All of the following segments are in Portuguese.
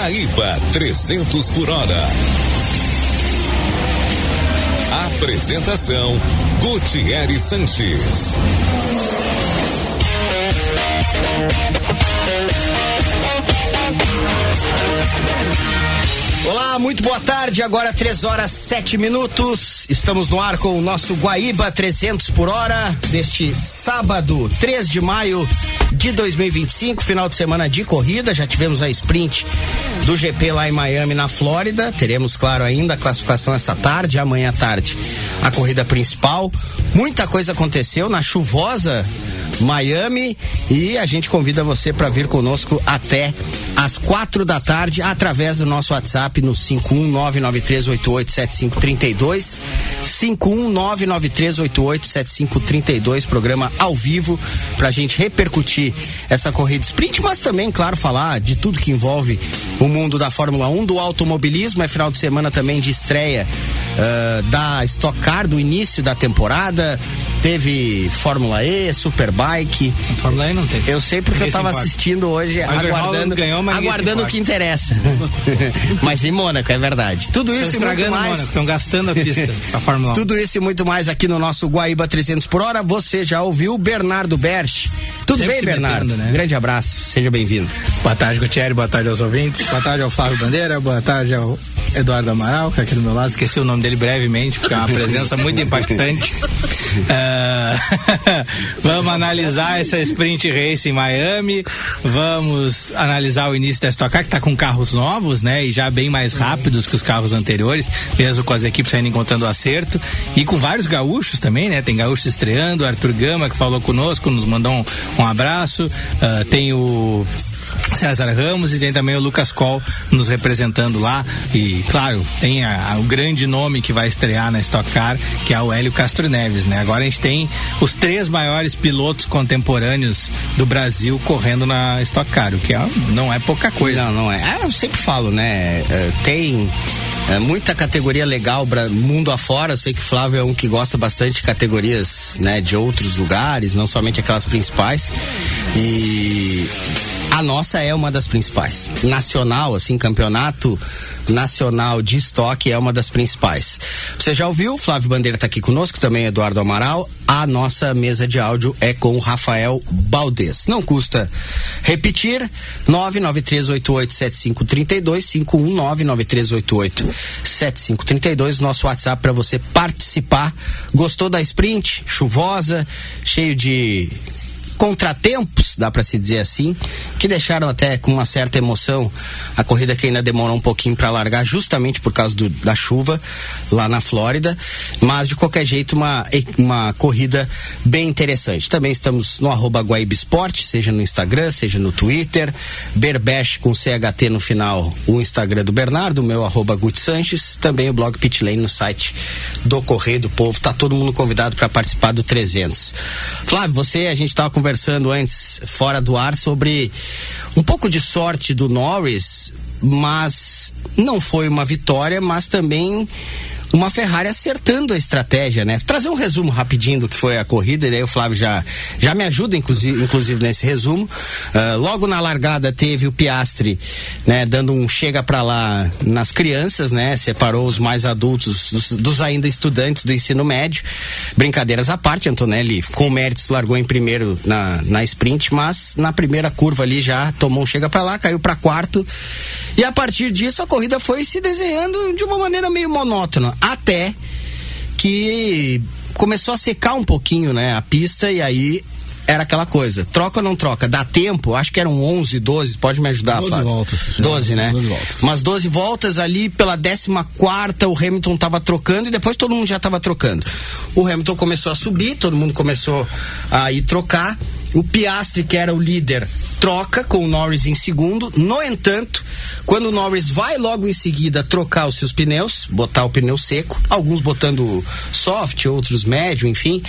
Guaíba 300 por hora. Apresentação: Gutierre Sanches. Olá, muito boa tarde, agora 3h07. Estamos no ar com o nosso Guaíba 300 por hora, deste sábado, 3 de maio de 2025, final de semana de corrida. Já tivemos a sprint do GP lá em Miami, na Flórida. Teremos, claro, ainda a classificação essa tarde, amanhã à tarde a corrida principal. Muita coisa aconteceu na chuvosa Miami e a gente convida você para vir conosco até às 4 da tarde através do nosso WhatsApp no 51993887532, 51993887532, programa ao vivo pra gente repercutir essa corrida sprint, mas também, claro, falar de tudo que envolve o mundo da Fórmula 1, do automobilismo. É final de semana também de estreia da Stock Car, do início da temporada. Teve Fórmula E, Superbike. Fórmula E não teve. Eu sei porque eu tava assistindo hoje, aguardando o que interessa. Mas em Mônaco, é verdade. Tudo isso e muito mais. Estão gastando a pista pra Fórmula 1. Tudo isso e muito mais aqui no nosso Guaíba 300 por hora. Você já ouviu Bernardo Berch. Tudo sempre bem, Bernardo? Metendo, né? Grande abraço, seja bem-vindo. Boa tarde, Gutierre, boa tarde aos ouvintes, boa tarde ao Flávio Bandeira, boa tarde ao Eduardo Amaral, que é aqui do meu lado. Esqueci o nome dele brevemente, porque é uma presença muito impactante. Vamos analisar essa sprint race em Miami, vamos analisar o início da Stock Car, que está com carros novos, né, e já bem mais rápidos que os carros anteriores, mesmo com as equipes ainda encontrando acerto, e com vários gaúchos também, né, tem gaúchos estreando, o Arthur Gama, que falou conosco, nos mandou um abraço, tem o César Ramos e tem também o Lucas Coll nos representando lá, e claro, tem o grande nome que vai estrear na Stock Car, que é o Hélio Castro Neves, né? Agora a gente tem os 3 maiores pilotos contemporâneos do Brasil correndo na Stock Car, o que não é pouca coisa. Não é. Eu sempre falo, né? Tem muita categoria legal mundo afora. Eu sei que o Flávio é um que gosta bastante de categorias, né, de outros lugares, não somente aquelas principais, e a nossa é uma das principais. Nacional, assim, campeonato nacional de estoque é uma das principais. Você já ouviu? Flávio Bandeira está aqui conosco, também Eduardo Amaral. A nossa mesa de áudio é com o Rafael Baldez. Não custa repetir, 993887532, 51993887532, nosso WhatsApp para você participar. Gostou da sprint? Chuvosa, cheio de contratempos, dá pra se dizer assim, que deixaram até com uma certa emoção a corrida, que ainda demorou um pouquinho para largar, justamente por causa da chuva lá na Flórida, mas de qualquer jeito uma corrida bem interessante. Também estamos no @Guaíba Esporte, seja no Instagram, seja no Twitter, Berbesh com CHT no final, o Instagram do Bernardo, o meu @Gut Sanches, também o blog Pit Lane no site do Correio do Povo. Tá todo mundo convidado para participar do 300. Flávio, a gente tava conversando antes, fora do ar, sobre um pouco de sorte do Norris, mas não foi uma vitória, mas também uma Ferrari acertando a estratégia, né? Trazer um resumo rapidinho do que foi a corrida, e daí o Flávio já me ajuda, inclusive nesse resumo. Logo na largada teve o Piastri, né, dando um chega pra lá nas crianças, né? Separou os mais adultos dos ainda estudantes do ensino médio. Brincadeiras à parte, Antonelli com méritos largou em primeiro na sprint, mas na primeira curva ali já tomou um chega pra lá, caiu pra quarto, e a partir disso a corrida foi se desenhando de uma maneira meio monótona, até que começou a secar um pouquinho, né, a pista, e aí era aquela coisa, troca ou não troca? Dá tempo? Acho que eram 11, 12, pode me ajudar, 12 Flávio? voltas. 12, né? 12 voltas. Umas 12 voltas ali, pela 14ª o Hamilton tava trocando, e depois todo mundo já tava trocando. O Hamilton começou a subir, todo mundo começou a ir trocar. O Piastri, que era o líder, troca com o Norris em segundo. No entanto, quando o Norris vai logo em seguida trocar os seus pneus, botar o pneu seco, alguns botando soft, outros médio, enfim,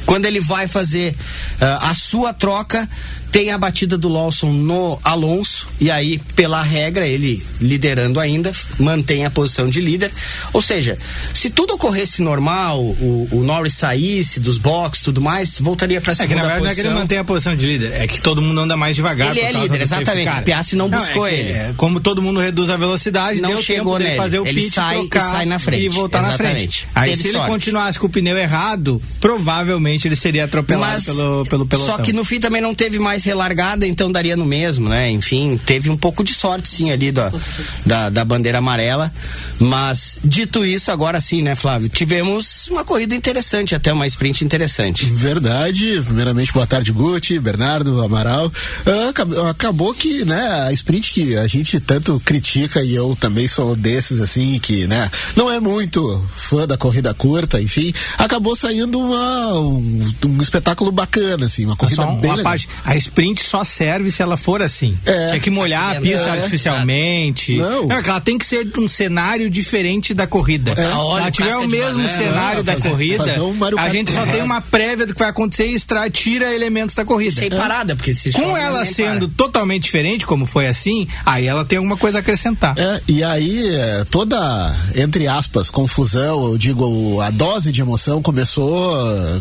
quando ele vai fazer a sua troca, Tem a batida do Lawson no Alonso, e aí, pela regra, ele liderando ainda, mantém a posição de líder. Ou seja, se tudo ocorresse normal, o Norris saísse dos boxes e tudo mais, voltaria para a segunda posição. É que na verdade não é que ele mantém a posição de líder, é que todo mundo anda mais devagar. Ele é líder, exatamente. O Piastri não buscou ele. Como todo mundo reduz a velocidade, não deu chegou tempo nele. De fazer o ele pit, sai e sai na frente. E voltar exatamente. Na frente. Aí teve se sorte. Ele continuasse com o pneu errado, provavelmente ele seria atropelado pelo pelotão. Só que no fim também não teve mais relargada, então daria no mesmo, né? Enfim, teve um pouco de sorte sim ali da bandeira amarela, mas dito isso, agora sim, né, Flávio? Tivemos uma corrida interessante, até uma sprint interessante. Verdade. Primeiramente, boa tarde, Guti, Bernardo, Amaral. Acabou que, né, a sprint que a gente tanto critica, e eu também sou desses, assim, que, né, não é muito fã da corrida curta, enfim, acabou saindo um espetáculo bacana, assim, uma corrida bem legal. A sprint só serve se ela for assim. Tinha que molhar a pista artificialmente. Não, ela tem que ser um cenário diferente da corrida. Se ela tiver o mesmo cenário da corrida, a gente só tem uma prévia do que vai acontecer e tira elementos da corrida. Sem parada, porque se com ela sendo totalmente diferente, como foi assim, aí ela tem alguma coisa a acrescentar. E aí, toda, entre aspas, confusão, eu digo, a dose de emoção começou,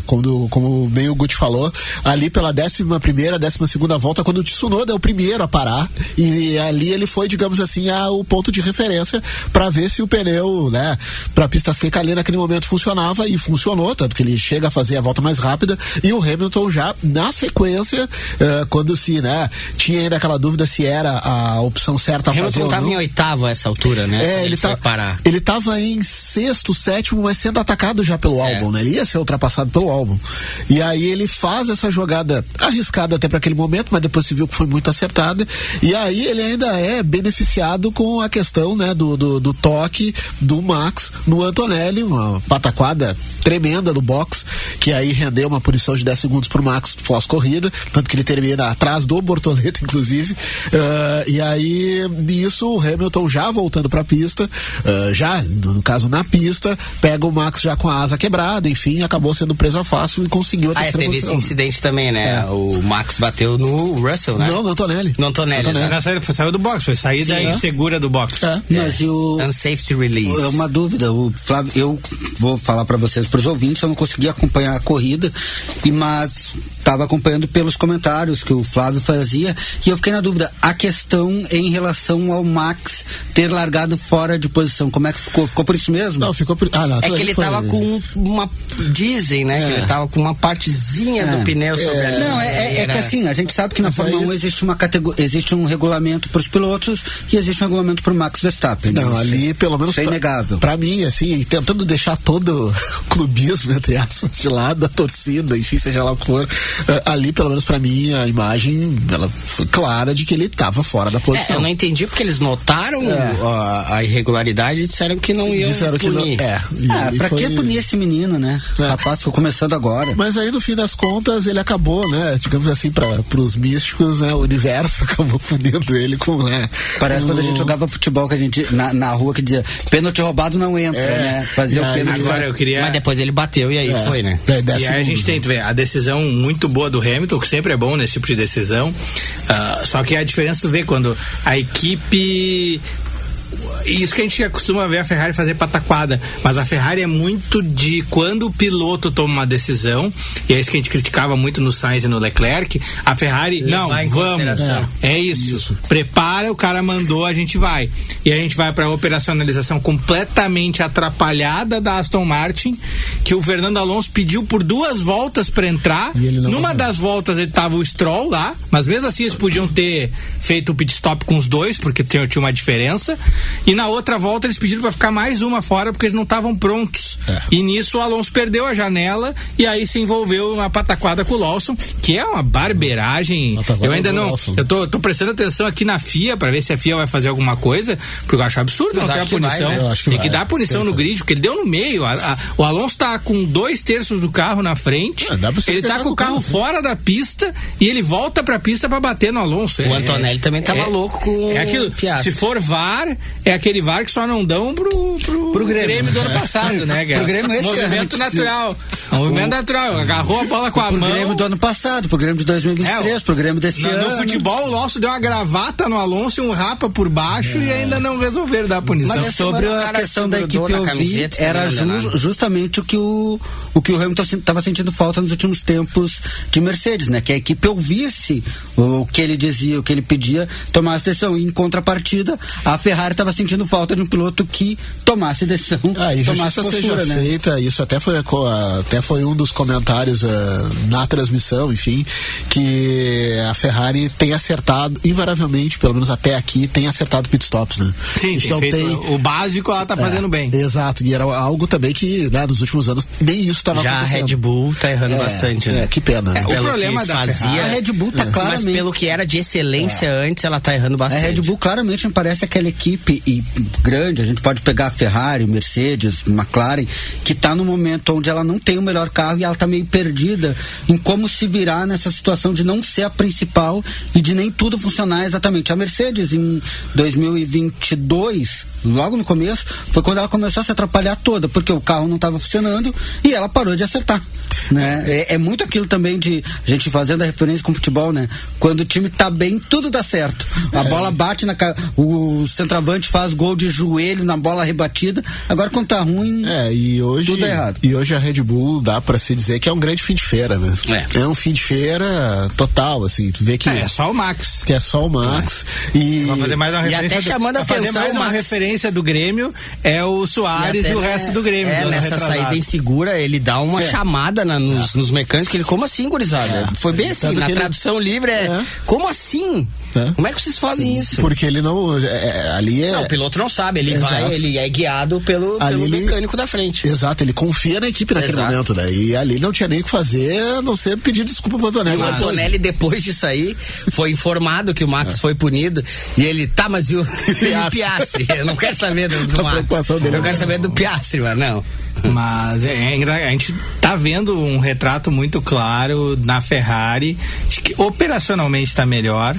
como bem o Guti falou, ali pela 11ª, 12ª volta, quando o Tsunoda é o primeiro a parar, e ali ele foi, digamos assim, o ponto de referência para ver se o pneu, né, pra pista seca ali naquele momento funcionava, e funcionou, tanto que ele chega a fazer a volta mais rápida, e o Hamilton já na sequência, quando né, tinha ainda aquela dúvida se era a opção certa a fazer ou não. Hamilton estava em oitavo a essa altura, né? Ele foi parar. Ele estava em 6º, 7º, mas sendo atacado já pelo Albon, né? Ele ia ser ultrapassado pelo Albon. E aí ele faz essa jogada arriscada até para aquele momento, mas depois se viu que foi muito acertada, e aí ele ainda é beneficiado com a questão, né, do toque do Max no Antonelli, uma pataquada tremenda do box, que aí rendeu uma punição de 10 segundos pro Max pós-corrida, tanto que ele termina atrás do Bortoleto, inclusive, e aí nisso o Hamilton já voltando pra pista, já no caso na pista, pega o Max já com a asa quebrada, enfim, acabou sendo presa fácil e conseguiu a terceira teve posição. Esse incidente também, né? O Max bateu no Russell, né? Não, no Antonelli. No Antonelli. Saiu do box, foi saída insegura do box. Mas unsafety release. É uma dúvida, o Flávio, eu vou falar para vocês, para os ouvintes, eu não consegui acompanhar a corrida, mas estava acompanhando pelos comentários que o Flávio fazia, e eu fiquei na dúvida, a questão em relação ao Max ter largado fora de posição, como é que ficou? Ficou por isso mesmo? Não, ficou por... não, é que ele tava com uma... Dizem, né? Que ele tava com uma partezinha do pneu sobre a... Não, é que assim, a gente sabe que na Fórmula 1 existe uma categoria, existe um regulamento para os pilotos e existe um regulamento para o Max Verstappen. Não, ali pelo menos é inegável. Pra mim, assim, tentando deixar todo o clubismo, entre aspas, de lado, a torcida, enfim, seja lá o que for, ali pelo menos pra mim a imagem, ela foi clara de que ele tava fora da posição. Eu não entendi porque eles notaram a irregularidade e disseram que não iam punir. Pra que punir esse menino, né? Rapaz, ficou começando agora. Mas aí no fim das contas ele acabou, né, digamos assim, pros místicos, né, o universo acabou punindo ele com, né, parece quando a gente jogava futebol, que a gente na rua que dizia, pênalti roubado não entra, né? Fazia o pênalti. Agora eu queria... Mas depois ele bateu e aí foi, né? E aí a gente tem que ver a decisão muito boa do Hamilton, que sempre é bom nesse tipo de decisão, só que a diferença tu vê quando a equipe... Isso que a gente costuma ver a Ferrari fazer pataquada, mas a Ferrari é muito de quando o piloto toma uma decisão, e é isso que a gente criticava muito no Sainz e no Leclerc, a Ferrari, vamos, é isso, prepara, o cara mandou, a gente vai, e a gente vai para a operacionalização completamente atrapalhada da Aston Martin, que o Fernando Alonso pediu por 2 voltas para entrar, numa das voltas ele tava o Stroll lá, mas mesmo assim eles podiam ter feito o pit stop com os dois, porque tinha uma diferença. E na outra volta eles pediram para ficar mais uma fora porque eles não estavam prontos. E nisso o Alonso perdeu a janela e aí se envolveu na pataquada com o Lawson, que é uma barbeiragem. Eu ainda não. Eu tô prestando atenção aqui na FIA para ver se a FIA vai fazer alguma coisa, porque eu acho absurdo não ter a punição. Tem que dar a punição no grid, porque ele deu no meio. O Alonso tá com 2/3 do carro na frente. Ele tá com o carro fora da pista e ele volta pra pista pra bater no Alonso. O Antonelli também tava louco com aquilo. Se for VAR, é aquele VAR que só não dão pro Grêmio do ano passado, né, Guerra? Pro Grêmio esse movimento ano. natural. Movimento natural. Agarrou a bola com a mão. Pro Grêmio do ano passado, pro Grêmio de 2023, pro Grêmio desse ano. No futebol, o nosso deu uma gravata no Alonso e um rapa por baixo e ainda não resolveram dar punição. Mas sobre a questão da equipe ouvir, era justamente o que o Hamilton estava sentindo falta nos últimos tempos de Mercedes, né? Que a equipe ouvisse o que ele dizia, o que ele pedia, tomasse decisão. E em contrapartida, a Ferrari estava sentindo falta de um piloto que tomasse decisão. E justiça seja feita, isso até foi um dos comentários na transmissão, enfim, que a Ferrari tem acertado, invariavelmente, pelo menos até aqui, tem acertado pitstops, né? Sim, então, tem feito o básico, ela tá fazendo bem. Exato, e era algo também que, né, nos últimos anos, nem isso estava acontecendo. Já a Red Bull tá errando bastante, né? Que pena. O problema da Ferrari, a Red Bull tá claramente... Mas pelo que era de excelência antes, ela tá errando bastante. A Red Bull claramente me parece aquela equipe grande, a gente pode pegar a Ferrari, Mercedes, McLaren, que tá no momento onde ela não tem o melhor carro e ela tá meio perdida em como se virar nessa situação de não ser a principal e de nem tudo funcionar exatamente. A Mercedes em 2022, logo no começo, foi quando ela começou a se atrapalhar toda, porque o carro não estava funcionando e ela parou de acertar, né? É muito aquilo também de a gente fazendo a referência com o futebol, né? Quando o time tá bem, tudo dá certo. A bola bate o centroavante faz gol de joelho na bola rebatida. Agora quando tá ruim, tudo é errado. E hoje a Red Bull dá pra se dizer que é um grande fim de feira, né? É um fim de feira total, assim, tu vê que é só o Max. Que é só o Max. E vai fazer mais uma referência. E até chamando a atenção, mais uma referência do Grêmio é o Soares e o resto do Grêmio. Nessa saída insegura, ele dá uma chamada nos mecânicos, que ele, como assim, gurizada? Foi bem assim, na tradução livre como assim? Como é que vocês fazem isso? Porque ele não... Não, o piloto não sabe, ele é guiado pelo mecânico da frente. Exato, ele confia na equipe naquele momento, né? E ali não tinha nem o que fazer, a não ser pedir desculpa pro Antonelli. O Antonelli, depois disso aí, foi informado que o Max foi punido, e ele, mas e o Piastri? Eu não quero saber do Max. Eu quero saber do Piastri, mas não. Mas a gente tá vendo um retrato muito claro na Ferrari de que operacionalmente tá melhor.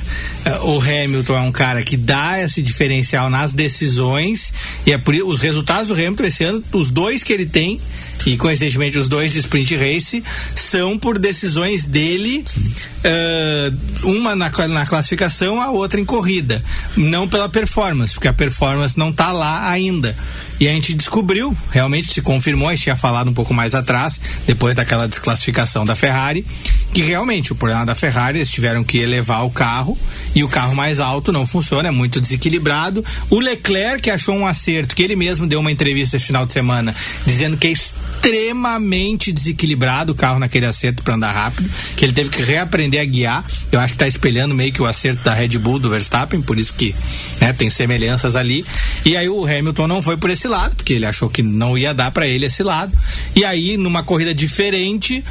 O Hamilton é um cara que dá esse diferencial nas decisões, e é por isso os resultados do Hamilton esse ano, os dois que ele tem, e coincidentemente os dois de sprint race, são por decisões dele, uma na classificação, a outra em corrida, não pela performance, porque a performance não tá lá ainda. E a gente descobriu, realmente se confirmou, a gente tinha falado um pouco mais atrás, depois daquela desclassificação da Ferrari, que realmente o problema da Ferrari, eles tiveram que elevar o carro, e o carro mais alto não funciona, é muito desequilibrado. O Leclerc, que achou um acerto, que ele mesmo deu uma entrevista esse final de semana, dizendo que é extremamente desequilibrado o carro naquele acerto para andar rápido, que ele teve que reaprender a guiar. Eu acho que está espelhando meio que o acerto da Red Bull, do Verstappen, por isso que, né, tem semelhanças ali. E aí o Hamilton não foi por esse lado, porque ele achou que não ia dar para ele esse lado. E aí, numa corrida diferente,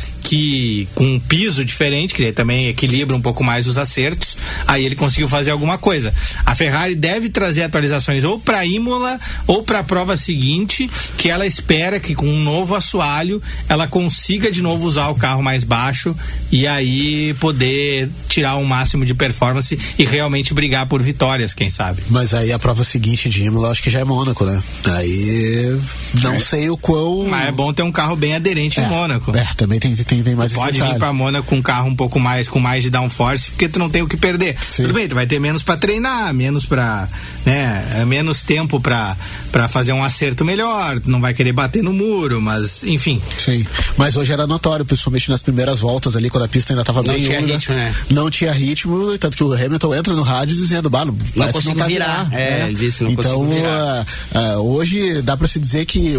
com um piso diferente, que também equilibra um pouco mais os acertos, aí ele conseguiu fazer alguma coisa. A Ferrari deve trazer atualizações ou para Imola ou para a prova seguinte, que ela espera que com um novo assoalho ela consiga de novo usar o carro mais baixo e aí poder tirar o máximo de performance e realmente brigar por vitórias, quem sabe. Mas aí a prova seguinte de Imola acho que já é Mônaco, né? Aí não sei o quão... Mas é bom ter um carro bem aderente em Mônaco. Também tem mais esse pode vir pra Mônaco com um carro um pouco mais, com mais de downforce, porque tu não tem o que perder. Sim. Tudo bem, tu vai ter menos pra treinar, menos pra, né, menos tempo pra fazer um acerto melhor, tu não vai querer bater no muro, mas enfim. Sim, mas hoje era notório, principalmente nas primeiras voltas ali, quando a pista ainda tava bem úmida, não tinha ritmo, tanto que o Hamilton entra no rádio dizendo, não consigo virar. Ele disse, não consigo virar. Hoje dá pra se dizer que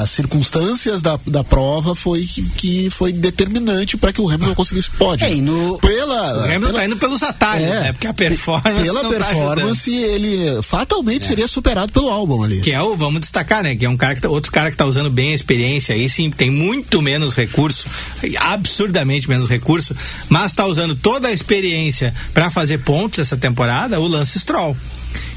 as circunstâncias da prova foi que foi determinante para que o Hamilton conseguisse pódio. O Hamilton tá indo pelos atalhos, né? Porque a performance pela performance ele fatalmente seria superado pelo Albon ali. Que vamos destacar, né? Que é outro cara que tá usando bem a experiência aí, sim, tem muito menos recurso, absurdamente menos recurso, mas tá usando toda a experiência para fazer pontos essa temporada, o Lance Stroll.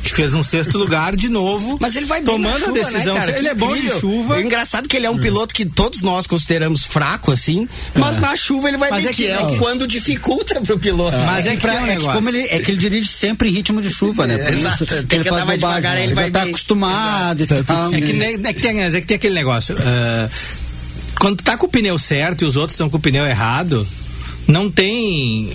fez um 6º lugar de novo. Mas ele vai bem tomando na chuva, a decisão. né, cara? Ele é bom de chuva. É engraçado que ele é um piloto que todos nós consideramos fraco, assim, mas na chuva ele vai bem, quando dificulta pro piloto. Mas é que tem um negócio. Como ele dirige sempre em ritmo de chuva, né? Por Exato. isso, Tem que andar mais devagar, ele vai já tá bem. acostumado e tal. É que tem aquele negócio. Quando tu tá com o pneu certo e os outros estão com o pneu errado, não tem.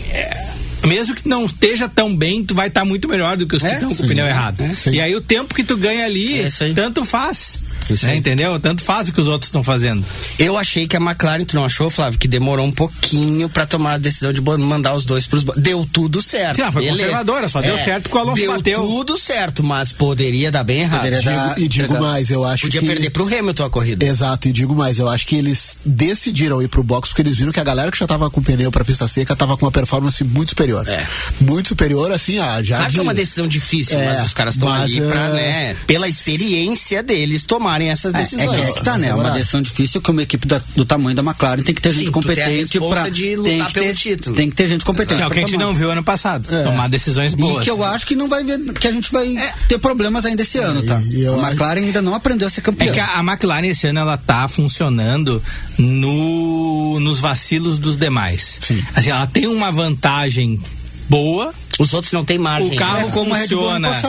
Mesmo que não esteja tão bem, tu vai estar muito melhor do que os que estão com o pneu errado. E aí o tempo que tu ganha ali, tanto faz. Entendeu? Tanto faz o que os outros estão fazendo. Eu achei que a McLaren, tu não achou, Flávio, que demorou um pouquinho pra tomar a decisão de mandar os dois pros... Deu tudo certo. Sim, foi conservadora, só deu certo porque o Alonso bateu. Deu tudo certo, mas poderia dar bem errado. Digo mais, eu acho Podia perder pro Hamilton a corrida. Exato, e digo mais, eu acho que eles decidiram ir pro box porque eles viram que a galera que já tava com pneu pra pista seca tava com uma performance muito superior. Muito superior, assim, já... Claro que é uma decisão difícil, mas os caras estão ali pra, né, pela experiência deles, tomarem essas decisões. É uma decisão difícil que uma equipe do tamanho da McLaren tem que ter gente competente pra de lutar pelo título. Tem que ter gente competente. É o que a gente não viu ano passado. Tomar decisões boas. E que eu acho que não vai ver, que a gente vai ter problemas ainda esse ano, tá? A McLaren ainda não aprendeu a ser campeã. É que a McLaren esse ano ela tá funcionando nos vacilos dos demais. Sim. Assim, ela tem uma vantagem boa. Os outros não têm margem. O carro funciona.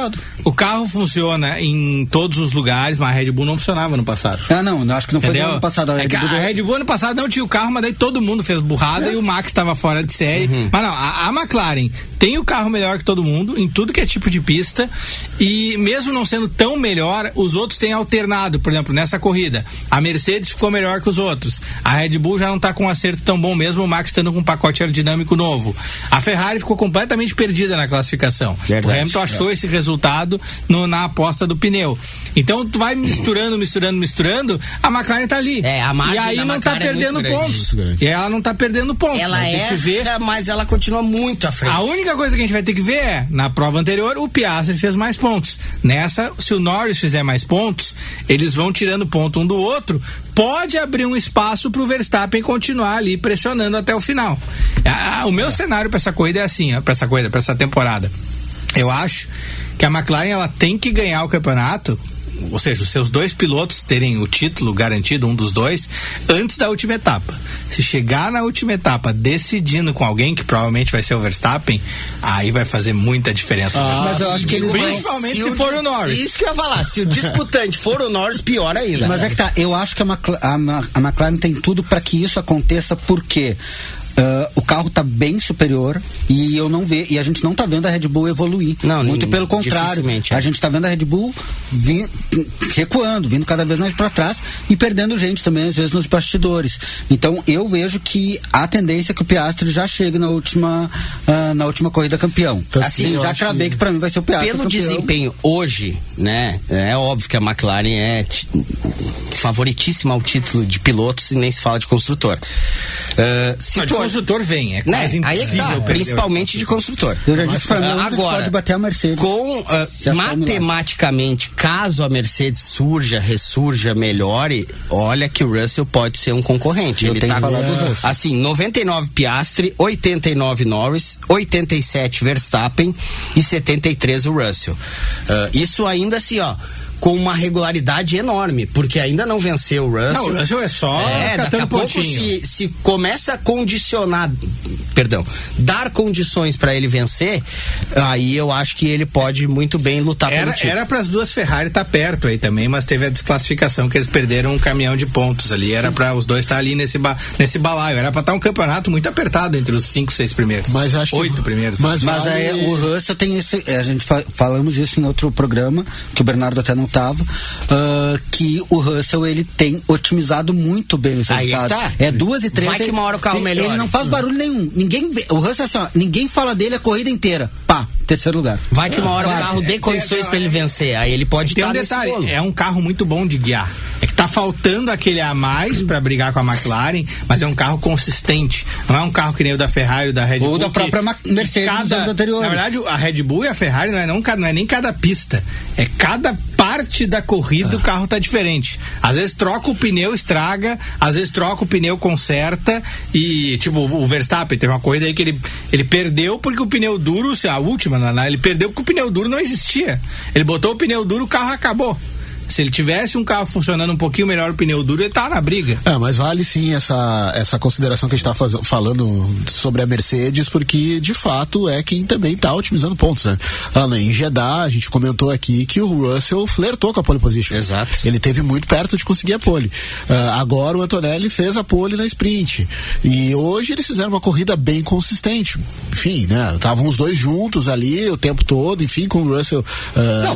O carro funciona em todos os lugares, mas a Red Bull não funcionava no passado. Não, acho que não foi no ano passado. A Red Bull ano passado não tinha o carro, mas daí todo mundo fez burrada e o Max estava fora de série. Mas não, a McLaren tem o carro melhor que todo mundo em tudo que é tipo de pista, e mesmo não sendo tão melhor, os outros têm alternado. Por exemplo, nessa corrida, a Mercedes ficou melhor que os outros. A Red Bull já não está com um acerto tão bom mesmo, o Max estando com um pacote aerodinâmico novo. A Ferrari ficou completamente perdida na classificação. Verdade, o Hamilton achou esse resultado na aposta do pneu. Então tu vai misturando, a McLaren tá ali. A margem e aí da não McLaren tá perdendo pontos. E ela não tá perdendo pontos. Ela mas ela continua muito à frente. A única coisa que a gente vai ter que ver na prova anterior, o Piastri fez mais pontos. Nessa, se o Norris fizer mais pontos, eles vão tirando ponto um do outro. Pode abrir um espaço pro Verstappen continuar ali pressionando até o final. O meu cenário para essa corrida é assim, para essa temporada. Eu acho que a McLaren ela tem que ganhar o campeonato, ou seja, os seus dois pilotos terem o título garantido, um dos dois, antes da última etapa. Se chegar na última etapa decidindo com alguém, que provavelmente vai ser o Verstappen, aí vai fazer muita diferença. Mas eu acho que principalmente se for o Norris. Isso que eu ia falar, se o disputante for o Norris, pior ainda. Mas é que tá, eu acho que a McLaren tem tudo para que isso aconteça, porque o carro tá bem superior e a gente não tá vendo a Red Bull evoluir. Muito pelo contrário. A gente tá vendo a Red Bull recuando, vindo cada vez mais para trás e perdendo gente também, às vezes, nos bastidores. Então eu vejo que a tendência é que o Piastri já chegue na última corrida campeão. Assim, já cravei que para mim vai ser o Piastri pelo campeão. desempenho hoje, né? É óbvio que a McLaren é favoritíssima ao título de pilotos e nem se fala de construtor. De construtor vem, é quase impossível. Principalmente de construtor. Eu já disse pra mim, agora, pode bater a Mercedes. Matematicamente, caso a Mercedes ressurja, melhore, olha que o Russell pode ser um concorrente. Ele tá assim, 99 Piastri, 89 Norris, 87 Verstappen e 73 o Russell. Isso ainda assim, com uma regularidade enorme, porque ainda não venceu o Russell. Não, o Russell é só daqui a pouco se começa a condicionar, dar condições para ele vencer, aí eu acho que ele pode muito bem lutar pelo título. Era para as duas Ferrari estar perto aí também, mas teve a desclassificação que eles perderam um caminhão de pontos ali, era para os dois estar ali nesse balaio, era para estar um campeonato muito apertado entre os 5, 6 primeiros. Mas acho 8 primeiros. Mas o Russell tem esse, a gente falamos isso em outro programa, que o Bernardo até não tava, que o Russell ele tem otimizado muito bem os resultados. É 2 e 3. Vai que uma hora o carro melhora. Ele não faz barulho nenhum. O Russell assim, ninguém fala dele a corrida inteira. Terceiro lugar. Vai que uma hora o carro dê condições pra ele vencer. Aí ele pode ter um detalhe, é um carro muito bom de guiar. É que tá faltando aquele a mais pra brigar com a McLaren, mas é um carro consistente. Não é um carro que nem o da Ferrari ou da Red Bull. Ou da própria Mercedes dos anos anteriores. Na verdade, a Red Bull e a Ferrari não é nem cada pista. É cada parte da corrida o carro tá diferente. Às vezes troca o pneu, estraga, às vezes troca o pneu, conserta, e tipo, o Verstappen teve uma corrida aí que ele perdeu porque o pneu duro, a última, ele perdeu porque o pneu duro não existia. Ele botou o pneu duro, o carro acabou. Se ele tivesse um carro funcionando um pouquinho melhor o pneu duro, ele tava na briga. Mas vale sim essa consideração que a gente tá falando sobre a Mercedes, porque de fato é quem também tá otimizando pontos, né? Em Jeddah, a gente comentou aqui que o Russell flertou com a pole position. Exato. Ele teve muito perto de conseguir a pole. Agora o Antonelli fez a pole na sprint. E hoje eles fizeram uma corrida bem consistente. Enfim, né? Estavam os dois juntos ali o tempo todo, enfim, com o Russell.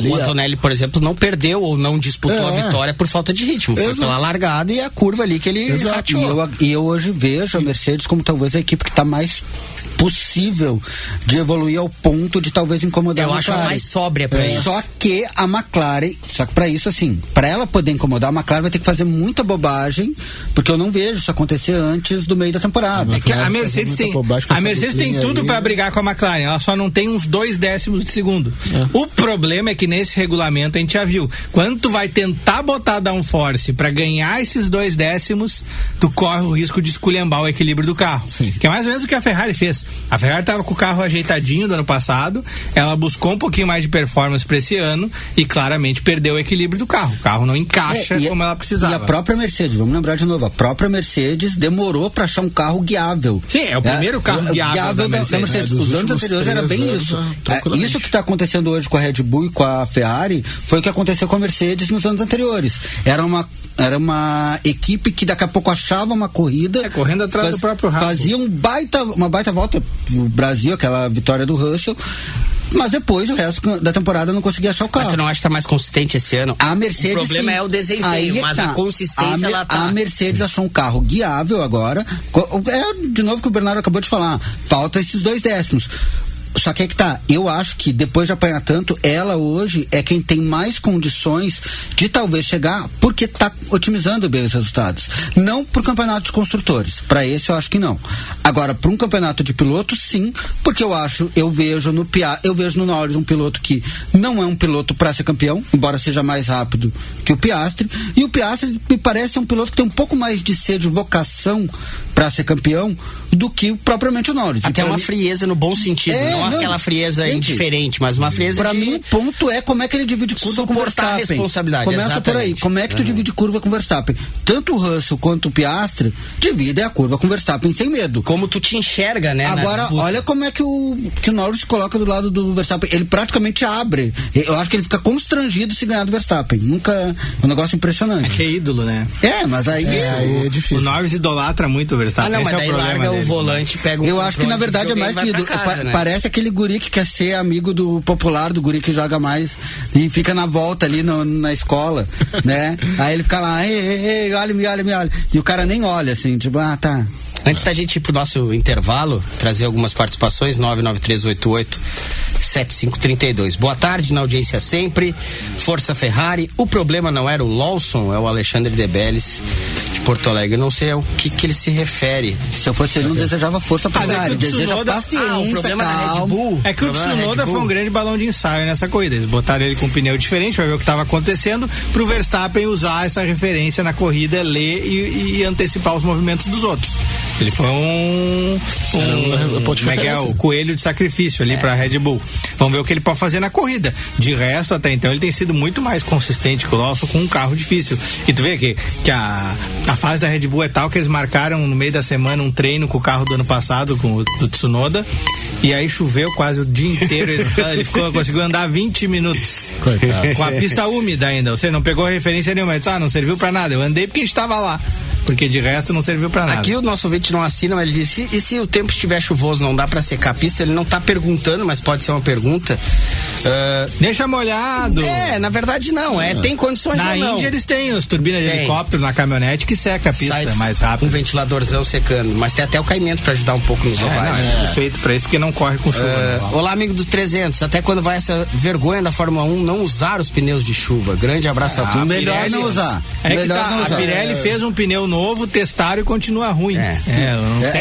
O Antonelli, por exemplo, não perdeu ou não disputou a vitória por falta de ritmo. Foi pela largada e a curva ali que ele rateou. E eu hoje vejo a Mercedes como talvez a equipe que está mais possível de evoluir ao ponto de talvez incomodar a McLaren. Eu acho a mais sóbria pra isso. Só que pra isso, assim, pra ela poder incomodar, a McLaren vai ter que fazer muita bobagem, porque eu não vejo isso acontecer antes do meio da temporada. A Mercedes tem tudo pra brigar com a McLaren, ela só não tem uns 2 décimos de segundo. O problema é que nesse regulamento a gente já viu, quando tu vai tentar botar downforce pra ganhar esses 2 décimos, tu corre o risco de esculhambar o equilíbrio do carro. Sim. Que é mais ou menos o que a Ferrari fez. A Ferrari estava com o carro ajeitadinho do ano passado, ela buscou um pouquinho mais de performance para esse ano e claramente perdeu o equilíbrio do carro. O carro não encaixa como ela precisava. E a própria Mercedes, vamos lembrar de novo, a própria Mercedes demorou para achar um carro guiável. Sim, é o primeiro carro guiável da Mercedes. Os anos anteriores era bem isso. Isso que está acontecendo hoje com a Red Bull e com a Ferrari foi o que aconteceu com a Mercedes nos anos anteriores. Era uma equipe que daqui a pouco achava uma corrida, correndo atrás do próprio rabo. Fazia uma baita volta no Brasil, aquela vitória do Russell, mas depois o resto da temporada não conseguia achar o carro. Mas tu não acha que tá mais consistente esse ano? A Mercedes, o problema é o desempenho, mas a consistência ela tá. A Mercedes achou um carro guiável agora. De novo que o Bernardo acabou de falar, falta esses 2 décimos. Só que é que tá, eu acho que depois de apanhar tanto, ela hoje é quem tem mais condições de talvez chegar, porque tá otimizando bem os resultados. Não pro campeonato de construtores, para esse eu acho que não. Agora, para um campeonato de pilotos, sim, porque eu vejo no Norris um piloto que não é um piloto para ser campeão, embora seja mais rápido que o Piastri, e o Piastri me parece um piloto que tem um pouco mais de sede, vocação para ser campeão do que propriamente o Norris. Até uma frieza no bom sentido, não aquela frieza indiferente, mas uma frieza pra mim, o ponto é como é que ele divide curva com o Verstappen. A responsabilidade, começa exatamente. por aí, como é que tu divide curva com o Verstappen? Tanto o Russell quanto o Piastri dividem a curva com o Verstappen sem medo. Como tu te enxerga, né? Agora, olha como é que o Norris se coloca do lado do Verstappen. Ele praticamente abre. Eu acho que ele fica constrangido se ganhar do Verstappen. Nunca. É um negócio impressionante. É ídolo, né? Mas aí é difícil. O Norris idolatra muito o Verstappen. Mas daí larga o volante, pega um. Eu acho que na verdade é mais que né? Parece aquele guri que quer ser amigo do popular, do guri que joga mais e fica na volta ali na escola, né? Aí ele fica lá, ei, olha. E o cara nem olha, assim, tipo, tá. Antes da gente ir pro nosso intervalo, trazer algumas participações, 99388-7532. Boa tarde, na audiência sempre. Força Ferrari. O problema não era o Lawson, é o Alexandre Debelles, de Porto Alegre. Eu não sei ao que ele se refere. Se eu fosse ele, não desejava força pra Ferrari. Deseja paciência, o problema da Red Bull. É que o Tsunoda foi um grande balão de ensaio nessa corrida. Eles botaram ele com um pneu diferente pra ver o que estava acontecendo, pro Verstappen usar essa referência na corrida, ler e antecipar os movimentos dos outros. Ele foi o coelho de sacrifício ali pra Red Bull. Vamos ver o que ele pode fazer na corrida. De resto, até então, ele tem sido muito mais consistente que o Lawson com um carro difícil. E tu vê que a fase da Red Bull é tal que eles marcaram no meio da semana um treino com o carro do ano passado, com o do Tsunoda, e aí choveu quase o dia inteiro. Ele conseguiu andar 20 minutos. Coitado. Com a pista úmida ainda. Você não pegou referência nenhuma, mas não serviu pra nada. Eu andei porque a gente tava lá. Porque de resto não serviu pra nada. Aqui o nosso ouvinte não assina, mas ele disse, e se o tempo estiver chuvoso, não dá pra secar a pista? Ele não tá perguntando, mas pode ser uma pergunta. Deixa molhado. Na verdade não, tem condições ou não. Na Índia eles têm os turbinas de helicóptero na caminhonete que seca a pista mais rápido. Um ventiladorzão secando, mas tem até o caimento pra ajudar um pouco nos ovais. É tudo feito pra isso, porque não corre com chuva. Olá, amigo dos 300, até quando vai essa vergonha da Fórmula 1 não usar os pneus de chuva? Grande abraço a todos. Melhor não usar. A Pirelli fez um pneu novo, testaram e continua ruim. É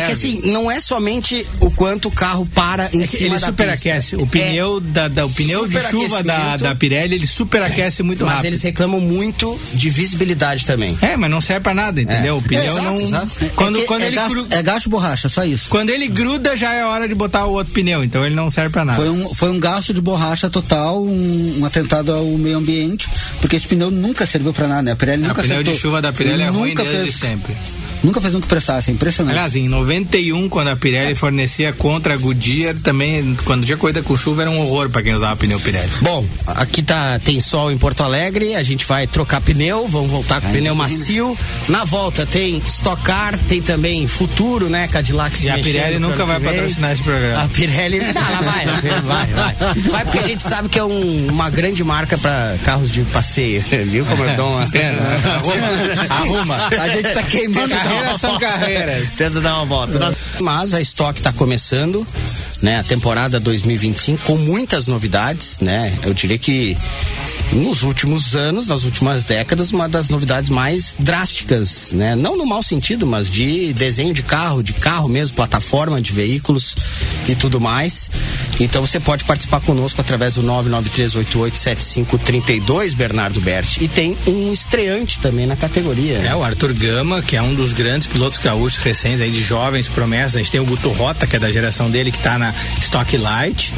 que assim, não é somente o quanto o carro para em cima ele da superaquece. pista. O pneu, o pneu de chuva da Pirelli, ele superaquece muito rápido. Mas eles reclamam muito de visibilidade também. Mas não serve pra nada, entendeu? O pneu exato. Quando ele é gasto de borracha, só isso. Quando ele gruda, já é hora de botar o outro pneu, então ele não serve pra nada. Foi um gasto de borracha total, um atentado ao meio ambiente, porque esse pneu nunca serviu pra nada, né? A Pirelli nunca O pneu de chuva da Pirelli é ruim desde sempre. Nunca fez um que prestasse, é impressionante. Aliás, em 91, quando a Pirelli fornecia contra a Goodyear, também, quando tinha corrida com chuva, era um horror pra quem usava pneu Pirelli. Bom, aqui tem sol em Porto Alegre, a gente vai trocar pneu, vamos voltar com pneu macio. Na volta tem Stock Car, tem também Futuro, né? Cadillac se E a Pirelli nunca vai patrocinar esse programa. A Pirelli, vai. Vai porque a gente sabe que é uma grande marca pra carros de passeio, viu como eu dou uma... Arruma. A gente tá queimando. Carreiras são carreiras. Tenta dar uma volta. Mas a Stock está começando, né, a temporada 2025 com muitas novidades, né? Eu diria que nos últimos anos, nas últimas décadas, uma das novidades mais drásticas, né? Não no mau sentido, mas de desenho de carro mesmo, plataforma de veículos e tudo mais. Então você pode participar conosco através do 993887532, Bernardo Berti. E tem um estreante também na categoria. É o Arthur Gama, que é um dos grandes pilotos gaúchos recentes aí, de jovens promessas. A gente tem o Guto Rota, que é da geração dele, que tá na Stock Light.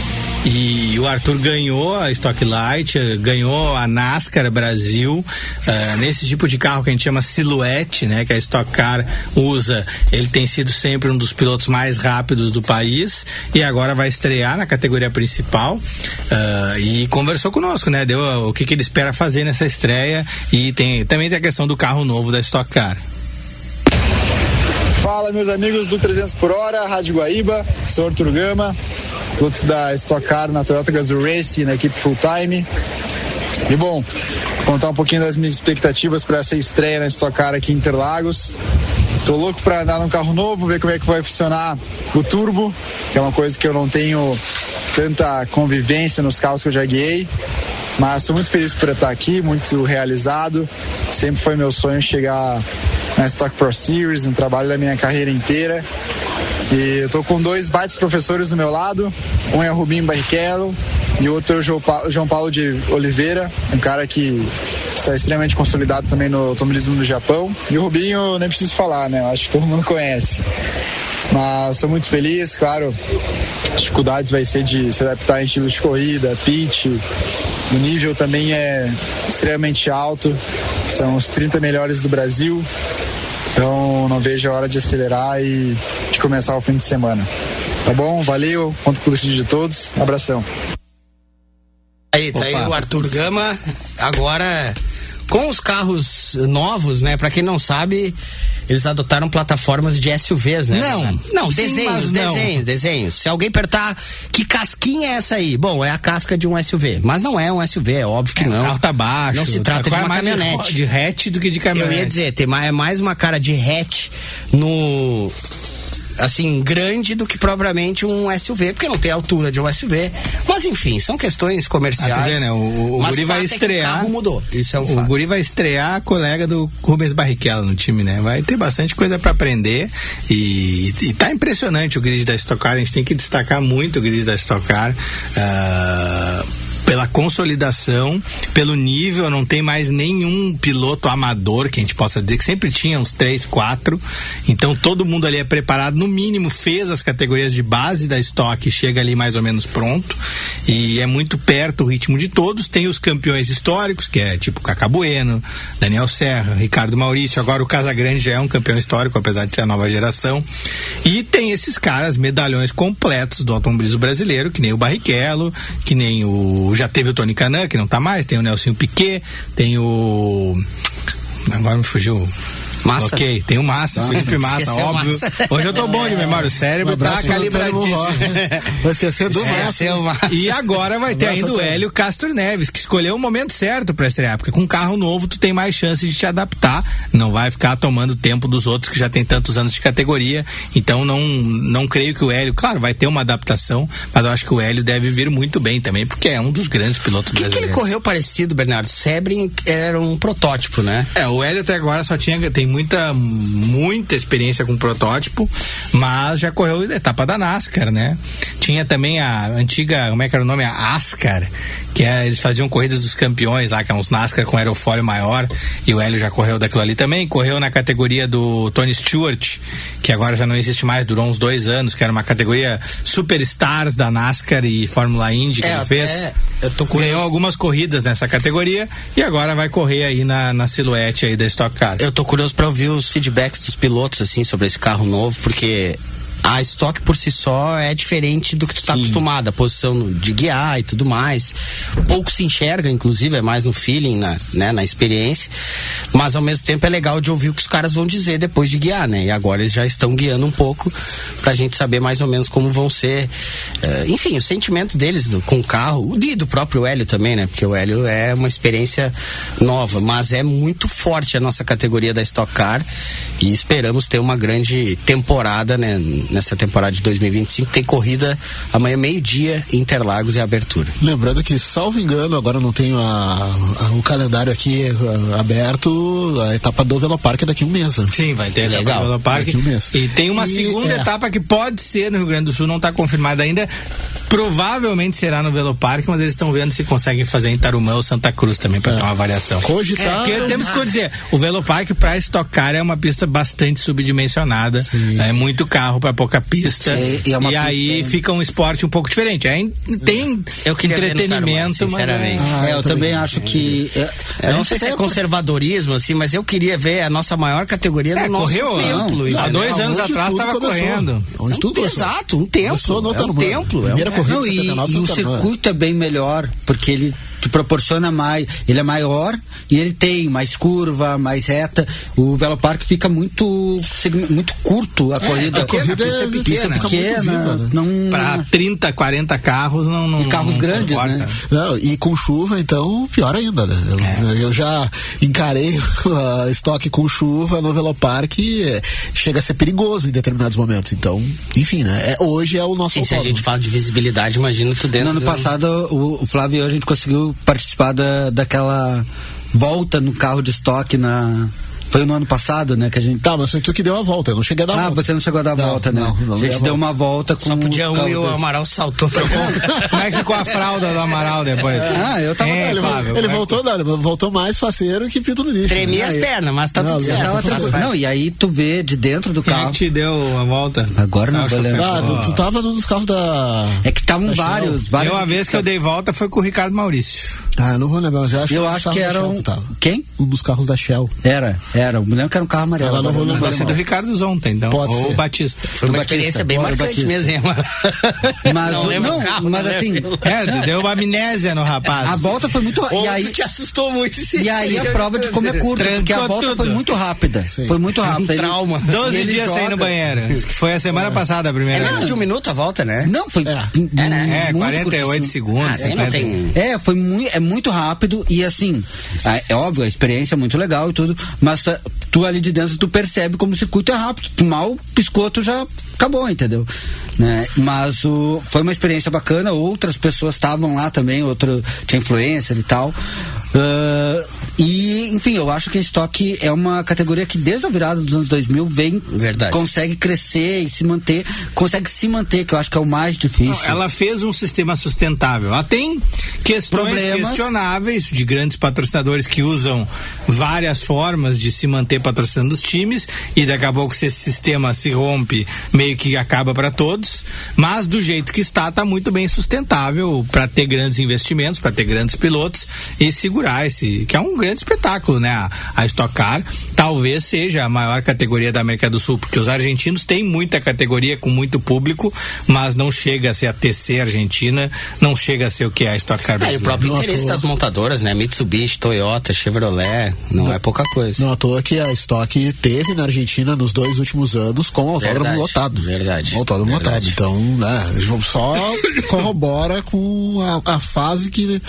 E o Arthur ganhou a Stock Light, ganhou a NASCAR Brasil, nesse tipo de carro que a gente chama Silhouette, né, que a Stock Car usa. Ele tem sido sempre um dos pilotos mais rápidos do país e agora vai estrear na categoria principal, e conversou conosco, né, deu o que ele espera fazer nessa estreia, e também tem a questão do carro novo da Stock Car. Fala, meus amigos do 300 por hora, Rádio Guaíba, sou Arthur Gama, piloto da Stock Car na Toyota Gazoo Race, na equipe Full Time. E bom, contar um pouquinho das minhas expectativas para essa estreia na Stock Car aqui em Interlagos. Tô louco para andar num carro novo, ver como é que vai funcionar o turbo, que é uma coisa que eu não tenho tanta convivência nos carros que eu já guiei. Mas estou muito feliz por estar aqui, muito realizado. Sempre foi meu sonho chegar na Stock Pro Series, no trabalho da minha carreira inteira. E eu tô com dois baites professores do meu lado. Um é o Rubinho Barrichello e o outro é o João Paulo de Oliveira, um cara que está extremamente consolidado também no automobilismo do Japão. E o Rubinho, nem preciso falar, né? Eu acho que todo mundo conhece. Mas estou muito feliz, claro. Dificuldades vai ser de se adaptar em estilo de corrida, pitch. O nível também é extremamente alto. São os 30 melhores do Brasil. Então não vejo a hora de acelerar e de começar o fim de semana. Tá bom? Valeu, conto com o de todos. Abração. Tá aí o Arthur Gama, agora com os carros novos, né? Pra quem não sabe, eles adotaram plataformas de SUVs, né? Não, desenhos. Se alguém perguntar que casquinha é essa aí? Bom, é a casca de um SUV, mas não é um SUV, é óbvio que não. O carro tá baixo. Não se trata de uma mais caminhonete. De hatch do que de caminhonete. Eu ia dizer, é mais uma cara de hatch no... assim, grande do que propriamente um SUV, porque não tem a altura de um SUV. Mas enfim, são questões comerciais. Tu vê, né? O Guri vai estrear. O carro mudou. Isso é um fato. O Guri vai estrear a colega do Rubens Barrichello no time, né? Vai ter bastante coisa para aprender e tá impressionante o grid da Stock Car. A gente tem que destacar muito o grid da Stock Car. Pela consolidação, pelo nível, não tem mais nenhum piloto amador que a gente possa dizer, que sempre tinha uns 3, 4, então todo mundo ali é preparado, no mínimo fez as categorias de base da Stock, chega ali mais ou menos pronto, e é muito perto o ritmo de todos. Tem os campeões históricos, que é tipo Cacá Bueno, Daniel Serra, Ricardo Maurício, agora o Casagrande já é um campeão histórico, apesar de ser a nova geração, e tem esses caras, medalhões completos do automobilismo brasileiro, que nem o Barrichello, que nem já teve o Tony Canan, que não tá mais, tem o Nelsinho Piquet, tem o... agora me fugiu... Massa. Ok, tem o Massa, Felipe Massa, óbvio. Massa. Hoje eu tô bom de memória, o cérebro tá calibradíssimo. Vou esquecer do Massa. E agora vai ter ainda o Hélio Castro Neves, que escolheu o momento certo pra estrear, porque com um carro novo tu tem mais chance de te adaptar, não vai ficar tomando tempo dos outros que já tem tantos anos de categoria, então não creio que o Hélio, claro, vai ter uma adaptação, mas eu acho que o Hélio deve vir muito bem também, porque é um dos grandes pilotos brasileiros. Que ele correu parecido, Bernardo? Sebring era um protótipo, né? O Hélio até agora tem muita experiência com protótipo, mas já correu a etapa da NASCAR, né? Tinha também a antiga, como é que era o nome? A ASCAR, que eles faziam corridas dos campeões lá, que é uns NASCAR com aerofólio maior, e o Hélio já correu daquilo ali também, correu na categoria do Tony Stewart, que agora já não existe mais, durou uns 2 anos, que era uma categoria Superstars da NASCAR e Fórmula Indy que ele fez. Ganhou algumas corridas nessa categoria e agora vai correr aí na silhuete aí da Stock Car. Eu tô curioso pra ouvir os feedbacks dos pilotos, assim, sobre esse carro novo, porque a Stock por si só é diferente do que tu tá acostumado, a posição de guiar e tudo mais. Pouco se enxerga, inclusive, é mais no feeling, na experiência. Mas ao mesmo tempo é legal de ouvir o que os caras vão dizer depois de guiar, né? E agora eles já estão guiando um pouco pra gente saber mais ou menos como vão ser. Enfim, o sentimento deles com o carro, e do próprio Hélio também, né? Porque o Hélio é uma experiência nova, mas é muito forte a nossa categoria da Stock Car e esperamos ter uma grande temporada, né? Nessa temporada de 2025, tem corrida amanhã meio-dia em Interlagos e abertura. Lembrando que, salvo engano, agora não tenho o calendário aqui aberto, a etapa do Velopark é daqui a um mês. Né? Sim, vai ter a etapa do Velopark. Daqui a um mês. E tem uma segunda etapa que pode ser no Rio Grande do Sul, não está confirmada ainda. Provavelmente será no Velopark, mas eles estão vendo se conseguem fazer em Tarumã ou Santa Cruz também, para ter uma variação. Porque temos que dizer, o Velopark para Stock Car é uma pista bastante subdimensionada, é muito carro para pouca pista, e aí fica um esporte um pouco diferente. Tem entretenimento, Tarumã, sinceramente. Mas eu também acho que eu não sei se é conservadorismo, assim, mas eu queria ver a nossa maior categoria no nosso templo. Há 2 anos atrás estava correndo. Onde tudo exato, um templo. É um templo. E o circuito é bem melhor, porque ele te proporciona mais, ele é maior e ele tem mais curva, mais reta. O Velopark fica muito curto a corrida. A corrida é pequena, para 30, 40 carros não e carros grandes, importa, né? Não, e com chuva, então, pior ainda, né? Eu já encarei a Stock com chuva no Velopark e chega a ser perigoso em determinados momentos. Então, enfim, né? Hoje é o nosso se a gente fala de visibilidade, imagina tu dentro. No ano passado, o Flávio e eu, a gente conseguiu participar daquela volta no carro de estoque Foi no ano passado, né, que a gente... Tá, mas foi tu que deu a volta, eu não cheguei a dar a volta. Você não chegou a dar a volta, né? Não, a gente deu uma volta com... Só podia um e o Amaral saltou pra volta. Como é que ficou a fralda do Amaral depois? Eu tava... Ele voltou mais faceiro que pito no lixo. Tremia as pernas, mas tá tudo certo. E aí tu vê de dentro do carro... Quem te deu a volta? Agora não vou lembrar. Tu tava num dos carros da... É que estavam vários. Uma vez que eu dei volta foi com o Ricardo Maurício. Eu não vou lembrar, mas eu acho que era Quem? Um dos carros da Shell. Era. Eu me lembro que era um carro amarelo. Pode ser do Ricardo Zonta, então. Pode ou ser. Batista. Foi uma experiência bem marcante mesmo, hein? Mas assim... deu uma amnésia no rapaz. A volta foi muito... E aí te assustou muito. E aí a prova de como é curta, porque a volta foi muito rápida. Foi muito rápida. Um trauma. 12 dias sem ir no banheiro. Que foi a semana passada a primeira. É menos de 1 minuto a volta, né? Não, foi... 48 segundos. É muito rápido e assim, é óbvio, a experiência é muito legal e tudo, mas tu ali de dentro tu percebe como o circuito é rápido, tu mal piscou, tu já acabou, entendeu? Né? Mas foi uma experiência bacana, outras pessoas estavam lá também, tinha influencer e tal. E, enfim, eu acho que a Stock é uma categoria que desde a virada dos anos 2000 consegue crescer e consegue se manter, que eu acho que é o mais difícil. Não, ela fez um sistema sustentável. Ela tem questões questionáveis de grandes patrocinadores que usam várias formas de se manter patrocinando os times e daqui a pouco se esse sistema se rompe, meio que acaba para todos, mas do jeito que está muito bem sustentável para ter grandes investimentos, para ter grandes pilotos e segurar esse, que é um grande espetáculo, né? A Stock Car talvez seja a maior categoria da América do Sul, porque os argentinos têm muita categoria com muito público, mas não chega a ser a TC Argentina, não chega a ser o que é a Stock Car brasileira. E o próprio interesse das montadoras, né? Mitsubishi, Toyota, Chevrolet, não é pouca coisa. Não à toa que a Stock teve na Argentina nos 2 últimos anos com o autódromo lotado. Verdade. Autódromo lotado. Então, né, só corrobora com a fase que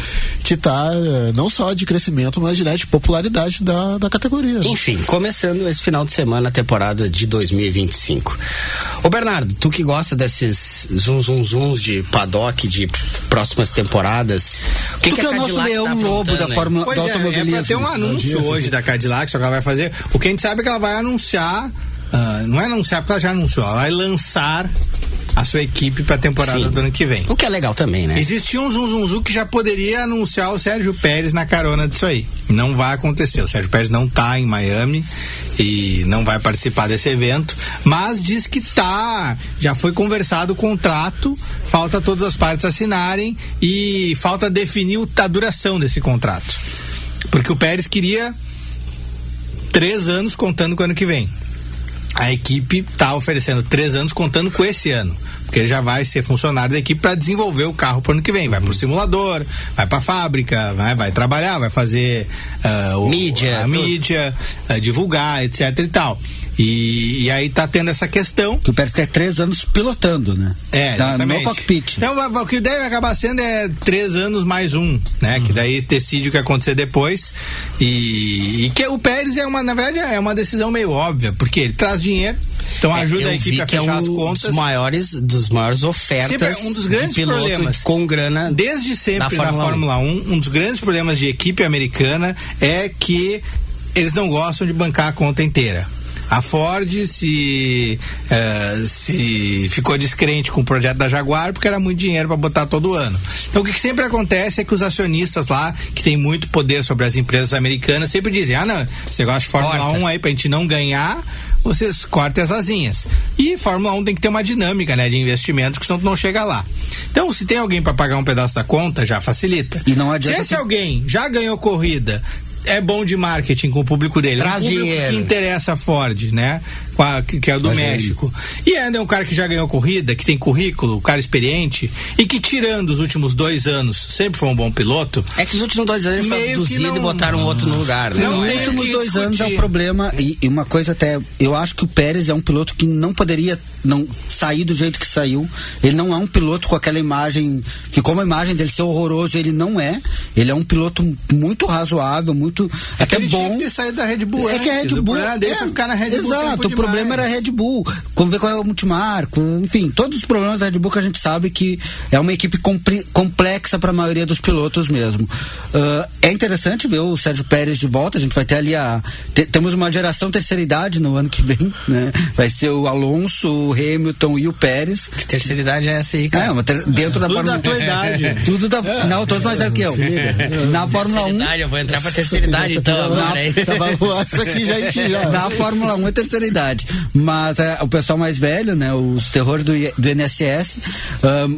que tá não só de crescimento, mas de popularidade da categoria. Enfim, começando esse final de semana a temporada de 2025. Ô Bernardo, tu que gosta desses zuns de paddock de próximas temporadas, o que é o nosso leão lobo da Fórmula do automobilismo? É pra ter um anúncio hoje da Cadillac, só que ela vai fazer. O que a gente sabe é que ela vai anunciar, não é anunciar porque ela já anunciou, ela vai lançar a sua equipe para a temporada do ano que vem. O que é legal também, né? Existia um zum que já poderia anunciar o Sérgio Pérez na carona disso aí. Não vai acontecer. O Sérgio Pérez não tá em Miami e não vai participar desse evento, mas diz que já foi conversado o contrato, falta todas as partes assinarem e falta definir a duração desse contrato. Porque o Pérez queria 3 anos contando com o ano que vem. A equipe está oferecendo 3 anos contando com esse ano, porque ele já vai ser funcionário da equipe para desenvolver o carro para o ano que vem. Vai pro simulador, vai para a fábrica, vai trabalhar, vai fazer a mídia, divulgar, etc e tal. E aí tá tendo essa questão. Que o Pérez tem 3 anos pilotando, né? Exatamente. No cockpit. Então o que deve acabar sendo 3 anos mais 1, né? Que daí decide o que acontecer depois. E que o Pérez na verdade é uma decisão meio óbvia, porque ele traz dinheiro, então ajuda a equipe a fechar as contas. Dos maiores ofertas. Sempre um dos grandes problemas com grana. Desde sempre na Fórmula 1, um dos grandes problemas de equipe americana é que eles não gostam de bancar a conta inteira. A Ford se ficou descrente com o projeto da Jaguar porque era muito dinheiro para botar todo ano. Então o que sempre acontece é que os acionistas lá, que tem muito poder sobre as empresas americanas, sempre dizem: não, você gosta de Fórmula 1 aí pra gente não ganhar, vocês cortem as asinhas. E Fórmula 1 tem que ter uma dinâmica, né, de investimento, que senão tu não chega lá. Então, se tem alguém para pagar um pedaço da conta, já facilita. E não adianta. Se esse alguém já ganhou corrida, é bom de marketing com o público dele. Traz dinheiro. Que interessa a Ford, né? Que é o do México. E ainda é um cara que já ganhou corrida, que tem currículo, um cara experiente, e que, tirando os últimos 2 anos, sempre foi um bom piloto. É que os últimos 2 anos ele foi abduzido e botaram outro no lugar, né? Os últimos 2 anos é um problema, e uma coisa até, eu acho que o Pérez é um piloto que não poderia sair do jeito que saiu. Ele não é um piloto com aquela imagem, ficou uma imagem dele ser horroroso, ele não é. Ele é um piloto muito razoável, muito até ele bom. Tinha que ter saído da Red Bull. É que a Red Bull. O problema dele foi ficar na Red Bull. Exato, o problema era a Red Bull. Vamos ver qual é o multimarco, enfim, todos os problemas da Red Bull que a gente sabe que é uma equipe complexa para a maioria dos pilotos mesmo. É interessante ver o Sérgio Pérez de volta. A gente vai ter ali temos uma geração terceira idade no ano que vem, né? Vai ser o Alonso, o Hamilton e o Pérez. Que terceira idade é essa aí, cara? Dentro da Tudo Fórmula 1. Da tua idade. Tudo da. Não, todos mais velhos que eu. Na Fórmula 1. Eu vou entrar pra terceira idade, então, agora aí. Isso aqui já. Na Fórmula 1 é terceira idade. Mas o pessoal mais velho, né? Os terrores do INSS,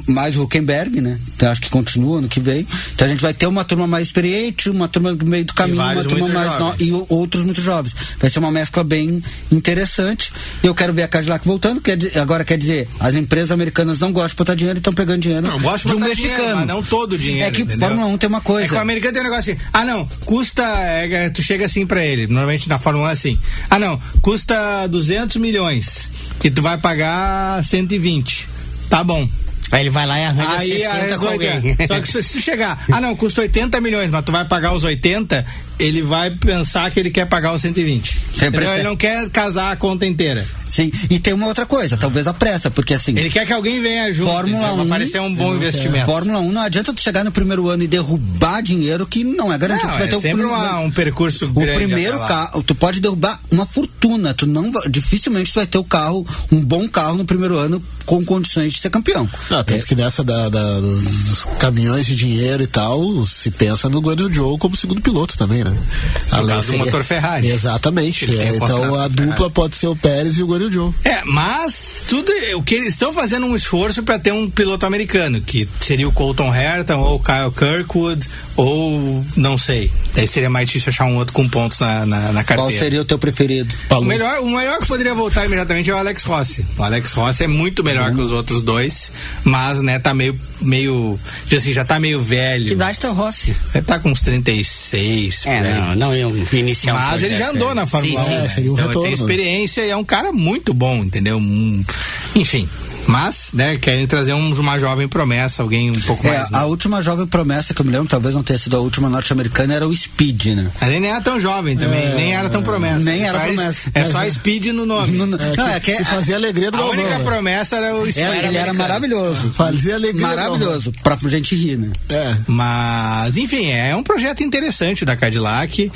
mais o Huckenberg, né? Então acho que continua no que vem. Então a gente vai ter uma turma mais experiente, uma turma no meio do caminho, uma turma mais nova e outros muito jovens. Vai ser uma mescla bem interessante. Eu quero ver a Cadillac voltando, agora quer dizer, as empresas americanas não gostam de botar dinheiro e estão pegando dinheiro de um mexicano. Dinheiro, mas não todo o dinheiro. É que entendeu? Fórmula 1 tem uma coisa. É que o americano tem um negócio assim, custa, tu chega assim pra ele, normalmente na Fórmula 1 é assim, custa 200 milhões, que tu vai pagar 120, tá bom. Aí ele vai lá e arranja 60 com alguém. Só que se tu chegar, custa 80 milhões, mas tu vai pagar os 80, ele vai pensar que ele quer pagar os 120. Ele não quer casar a conta inteira. Sim, e tem uma outra coisa, talvez a pressa, porque assim... Ele quer que alguém venha junto, Fórmula 1, vai parecer um bom investimento. Fórmula 1 não adianta tu chegar no primeiro ano e derrubar dinheiro que não é garantido. Não, tu vai ter sempre um percurso grande. O primeiro carro, tu pode derrubar uma fortuna, dificilmente tu vai ter um bom carro no primeiro ano com condições de ser campeão. Tanto que nessa dos caminhões de dinheiro e tal, se pensa no Guanyu Zhou como segundo piloto também, né? No caso do motor Ferrari. Exatamente. Então a dupla pode ser o Pérez e o Guanyu Zhou. Mas o que eles estão fazendo um esforço para ter um piloto americano, que seria o Colton Herta ou o Kyle Kirkwood, ou não sei. Daí seria mais difícil achar um outro com pontos na carteira. Qual seria o teu preferido? O melhor que poderia voltar imediatamente é o Alex Rossi. O Alex Rossi é muito melhor que os outros dois, mas, né, tá meio assim, já tá meio velho. Que idade tá o Rossi? Ele tá com uns 36. Não ia iniciar. Mas ele já andou na Fórmula 1. Seria um então retorno. Ele tem experiência e é um cara muito bom, entendeu? Enfim. Mas, né, querem trazer uma jovem promessa, alguém um pouco mais... A última jovem promessa que eu me lembro, talvez não tenha sido a última norte-americana, era o Speed, né? Mas ele nem era tão jovem também, nem era tão promessa. Nem era promessa. É só Speed no nome. Que fazia a alegria do A Galvão, única né? promessa era o Speed. Ele era maravilhoso. Fazia a alegria. Maravilhoso. Pra gente rir, né? Mas, enfim, é um projeto interessante da Cadillac.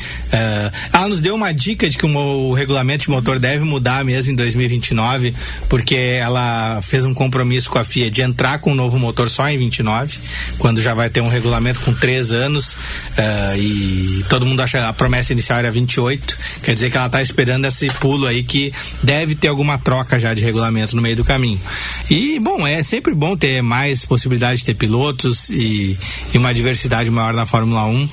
Ela nos deu uma dica de que o regulamento de motor deve mudar mesmo em 2029, porque ela fez um compromisso com a FIA de entrar com um novo motor só em 29, quando já vai ter um regulamento com 3 anos, e todo mundo acha a promessa inicial era 28, quer dizer que ela está esperando esse pulo aí, que deve ter alguma troca já de regulamento no meio do caminho. E, bom, é sempre bom ter mais possibilidade de ter pilotos e uma diversidade maior na Fórmula 1.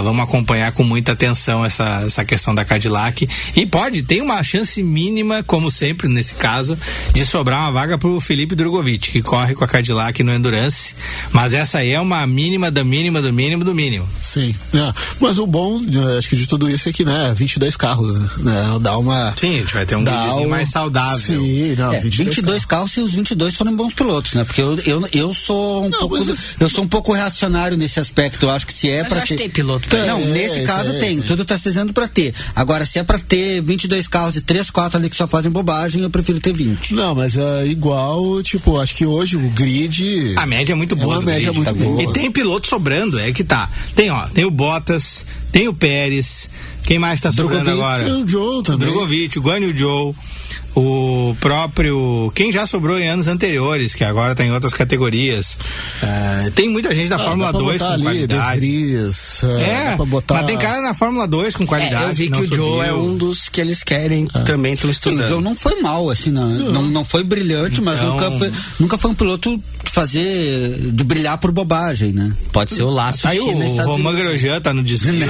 Vamos acompanhar com muita atenção essa questão da Cadillac, e tem uma chance mínima, como sempre nesse caso, de sobrar uma vaga pro Felipe Drogovic, que corre com a Cadillac no Endurance, mas essa aí é uma mínima do mínimo do mínimo do mínimo. Sim, mas o bom, acho que de tudo isso é que, né, 22 carros, né, dá uma... Sim, a gente vai ter um gridzinho mais saudável. Sim, não, 22 carros e os 22 foram bons pilotos, né, porque eu sou um pouco reacionário nesse aspecto. Eu acho que se é pra ter... tem piloto. Nesse caso tem. Tudo tá se dizendo pra ter. Agora, se é pra ter 22 carros e 3, 4 ali que só fazem bobagem, eu prefiro ter 20. Não, mas é igual, tipo, acho que hoje o grid... A média é muito boa. Uma média muito boa. E tem piloto sobrando, é que tá. Tem o Bottas, tem o Pérez, quem mais tá sobrando agora? O Joe também. Drogovic, o Guan Yu Zhou, o próprio... Quem já sobrou em anos anteriores, que agora tá em outras categorias. Tem muita gente da Fórmula 2 com qualidade. Vries, mas tem cara na Fórmula 2 com qualidade. Eu vi que o Joe é um dos que eles querem, também estão estudando. O Joe não foi mal, assim, não foi brilhante, mas nunca foi um piloto de brilhar por bobagem, né? Pode ser o laço. Aí o Romain Grosjean tá no desvio,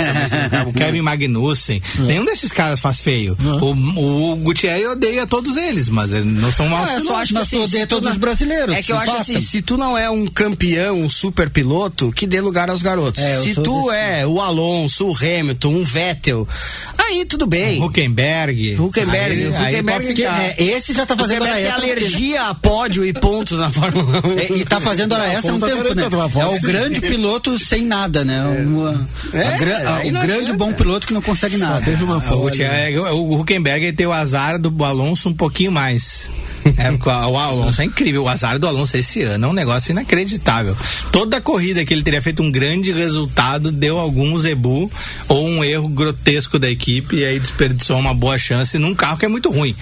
o Kevin Magnussen, nenhum desses caras faz feio. O Gutierrez odeia todos eles, mas eles não são maus. Eu só acho que assim, odeia todos os brasileiros. É que eu acho assim, se tu não é um campeão, um super piloto, que dê lugar aos garotos. Se tu é o Alonso, o Hamilton, um Vettel, aí tudo bem. Huckenberg, esse já tá fazendo hora extra. Tem alergia a pódio e pontos na Fórmula 1. E tá fazendo hora extra há um tempo, né? É o grande piloto sem nada, né? O grande bom piloto que não consegue nada. Teve uma o Huckenberg tem o azar do Alonso um pouquinho mais. O Alonso é incrível. O azar do Alonso esse ano é um negócio inacreditável. Toda a corrida que ele teria feito um grande resultado deu algum zebu ou um erro grotesco da equipe, e aí desperdiçou uma boa chance num carro que é muito ruim.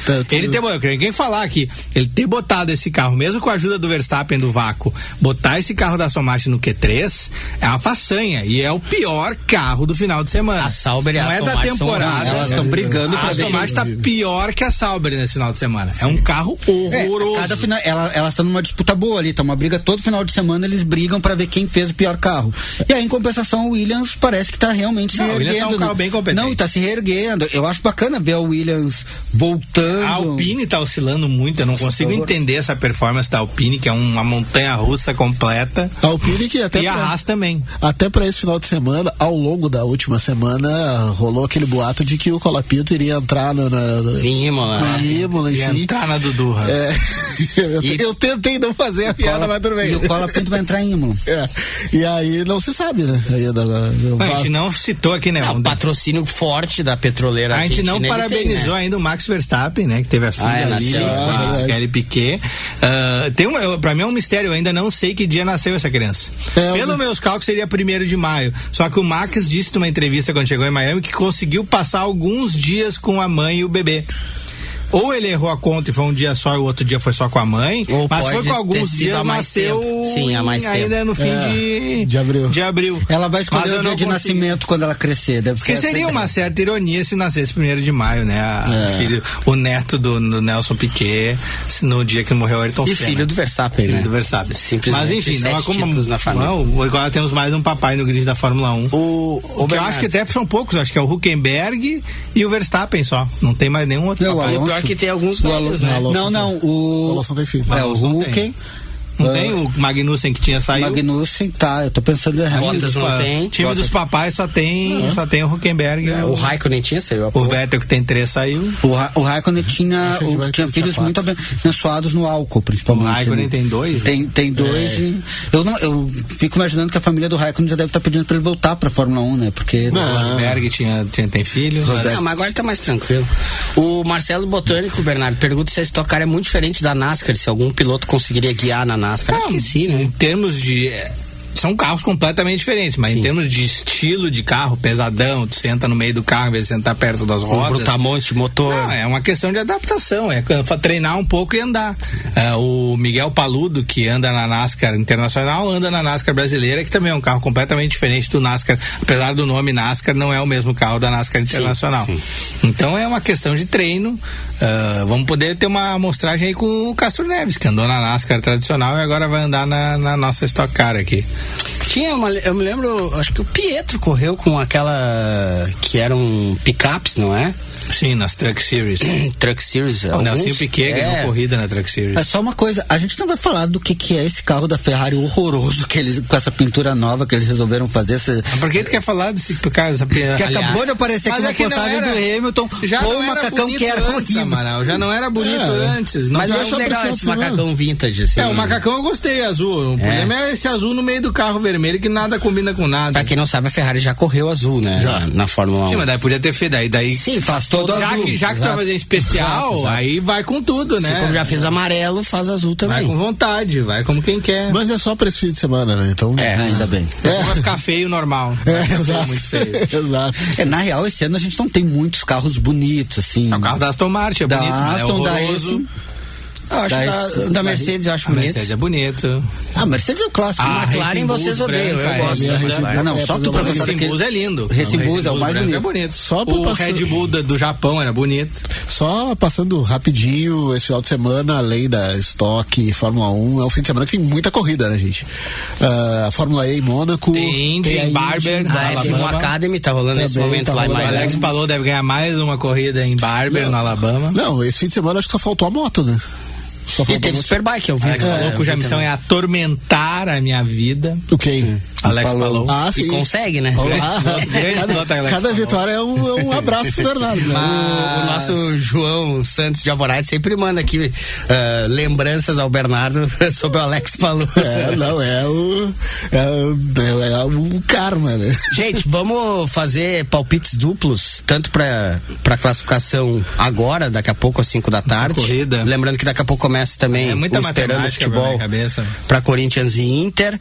Quem falar que ele ter botado esse carro, mesmo com a ajuda do Verstappen do vácuo, botar esse carro da Aston Martin no Q3 é uma façanha, e é o pior carro do final de semana. A Sauber e a Aston Martin não é da temporada. Elas estão brigando. A Aston Martin tá pior que a Sauber nesse final de semana. É um carro horroroso. Cada final, elas estão numa disputa boa ali, tá uma briga todo final de semana, eles brigam pra ver quem fez o pior carro. E aí, em compensação, o Williams parece que tá realmente se reerguendo. O Williams tá um carro bem competente. Não, e tá se reerguendo. Eu acho bacana ver o Williams voltando. A Alpine tá oscilando muito, eu não consigo entender essa performance da Alpine, que é uma montanha-russa completa. A Alpine que até... E a Haas também. Até pra esse final de semana, ao longo da última semana, rolou aquele boato de que o Colapinto iria entrar em Imola. Ia entrar na Dudurra. Eu tentei não fazer a piada, mas tudo bem. E o Colapinto vai entrar em Imola. E aí não se sabe, né? A gente não citou aqui, né? O patrocínio forte da petroleira. A gente não parabenizou ainda o Max Verstappen, né? Que teve a filha ali, a Kelly Piquet. Pra mim é um mistério, eu ainda não sei que dia nasceu essa criança. Pelo meus cálculos seria 1º de maio. Só que o Max disse numa entrevista quando chegou em Miami que conseguiu passar alguns dias com a mãe e o bebê. Ou ele errou a conta e foi um dia só e o outro dia foi só com a mãe, mas foi com alguns dias, nasceu ainda no fim de abril. Ela vai escolher o dia de nascimento quando ela crescer. Porque seria uma certa ironia se nascesse 1º de maio, né? O neto do Nelson Piquet, no dia que morreu o Ayrton Senna. E filho do Verstappen, né? Do Verstappen. Mas enfim, não é como na família. Agora temos mais um papai no grid da Fórmula 1. O que eu acho que até são poucos, acho que é o Huckenberg e o Verstappen só. Não tem mais nenhum outro papai. Que tem alguns velhos, né? Não, o Alonso tem filho. O Hucken. Não tem o Magnussen que tinha saído. Magnussen, tá, eu tô pensando em Bottas não tem. Time dos papais só tem o Huckenberg. O Raikkonen tinha saiu. O Vettel, que tem 3, saiu. O Raikkonen tinha filhos muito abençoados no álcool, principalmente. O Raikkonen tem 2. Tem 2 e eu fico imaginando que a família do Raikkonen já deve estar pedindo pra ele voltar pra Fórmula 1, né? Porque o Rosberg tem filhos. Não, mas agora ele tá mais tranquilo. O Marcelo Botânico, Bernardo, pergunta se a Stock Car é muito diferente da NASCAR, se algum piloto conseguiria guiar na NASCAR. Não, sim, né? Em termos de... São carros completamente diferentes, mas em termos de estilo de carro, pesadão, tu senta no meio do carro em vez de sentar perto das rodas. Brutamonte, motor. Não, é uma questão de adaptação, é treinar um pouco e andar. O Miguel Paludo, que anda na NASCAR Internacional, anda na NASCAR Brasileira, que também é um carro completamente diferente do NASCAR. Apesar do nome NASCAR, não é o mesmo carro da NASCAR Internacional. Sim. Então é uma questão de treino. Vamos poder ter uma amostragem aí com o Castro Neves, que andou na NASCAR tradicional e agora vai andar na nossa Stock Car aqui. Eu me lembro, acho que o Pietro correu com aquela que eram picapes, não é? Sim, nas Truck Series. Truck Series. O Nelsinho Piquet ganhou corrida na Truck Series. É só uma coisa, a gente não vai falar do que é esse carro da Ferrari horroroso que eles, com essa pintura nova que eles resolveram fazer. Por que tu quer falar desse carro? Que acabou de aparecer aqui na postagem do Hamilton já com o macacão que era antes, Amaral, já não era bonito antes. Mas eu acho legal esse macacão vintage, assim. O macacão eu gostei, azul. O problema é esse azul no meio do carro vermelho que nada combina com nada. Pra quem não sabe, a Ferrari já correu azul, né? Na Fórmula 1. Sim, mas daí podia ter feito. Daí sim, faz todo azul. Já que tu vai fazer especial, exato. Aí vai com tudo, né? Como já fez amarelo, faz azul também. Vai com vontade, vai como quem quer. Mas é só pra esse fim de semana, né? Então, ainda bem. Vai ficar feio normal. Exato. Muito feio. Exato. Na real, esse ano a gente não tem muitos carros bonitos, assim. O carro da Aston Martin é bonito, da Aston, né? Horroroso. Eu acho da Mercedes, eu acho bonito. A Mercedes é bonito. A Mercedes é o clássico. A McLaren vocês odeiam, eu gosto da McLaren. Não, só tu pra O Racing Bulls é lindo. O Racing Bulls é o mais bonito. É bonito. Só o Red Bull do Japão era bonito. Só passando rapidinho, esse final de semana, além da Stock Fórmula 1, é um fim de semana que tem muita corrida, né, gente? A Fórmula E em Mônaco. Tem Indy, em Barber, a F1 Academy tá rolando nesse momento lá em Miami. O Alex Palou deve ganhar mais uma corrida em Barber, no Alabama. Não, esse fim de semana acho que só faltou a moto, né? E teve Superbike, eu vi. Alex falou cuja missão é atormentar a minha vida. O quem? Alex falou. E consegue, né? Cada vitória é um abraço pro Bernardo. Né? O nosso João Santos de Alvorada sempre manda aqui lembranças ao Bernardo sobre o Alex Palou. É o karma, né? Gente, vamos fazer palpites duplos, tanto pra classificação agora, daqui a pouco às 5 da tarde. Corrida. Lembrando que daqui a pouco começa também muita o Esperando Futebol pra Corinthians e Inter.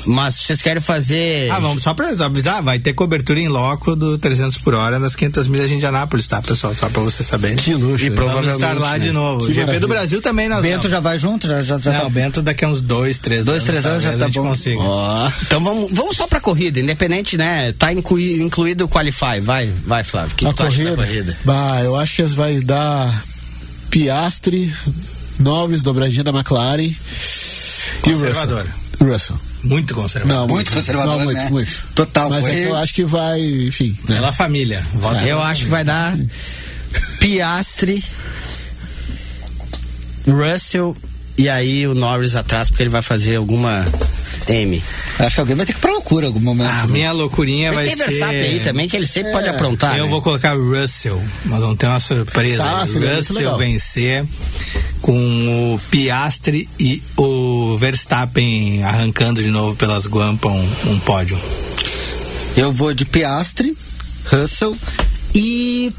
Mas vocês querem fazer... vamos só pra avisar, vai ter cobertura em loco do 300 por hora nas 500 milhas de Indianápolis, tá, pessoal? Só pra vocês saberem. Que luxo. E provavelmente estar lá de novo. O GP do Brasil também nós Bento já vai junto? Já não, o Bento daqui a uns 2, 3 anos. 2, 3 anos já tá bom. Então vamos só pra corrida, independente, né? Tá incluído o Qualify. Vai, Flávio. O que tu acha da corrida? Eu acho que vai dar Piastri, Norris, dobradinha da McLaren Conservador. e Russell. Muito conservador. Não, muito conservador, não, né? Muito. Total. Mas eu acho que vai, enfim. Né? Pela família. Eu acho que vai dar Piastri, Russell e aí o Norris atrás, porque ele vai fazer alguma M. Acho que alguém vai ter que ir pra loucura em algum momento. A minha loucurinha vai ser... Tem Verstappen aí também, que ele sempre pode aprontar. Eu vou colocar Russell, mas vamos ter uma surpresa. Russell vencer com o Piastri e o Verstappen arrancando de novo pelas guampas um pódio. Eu vou de Piastri, Russell e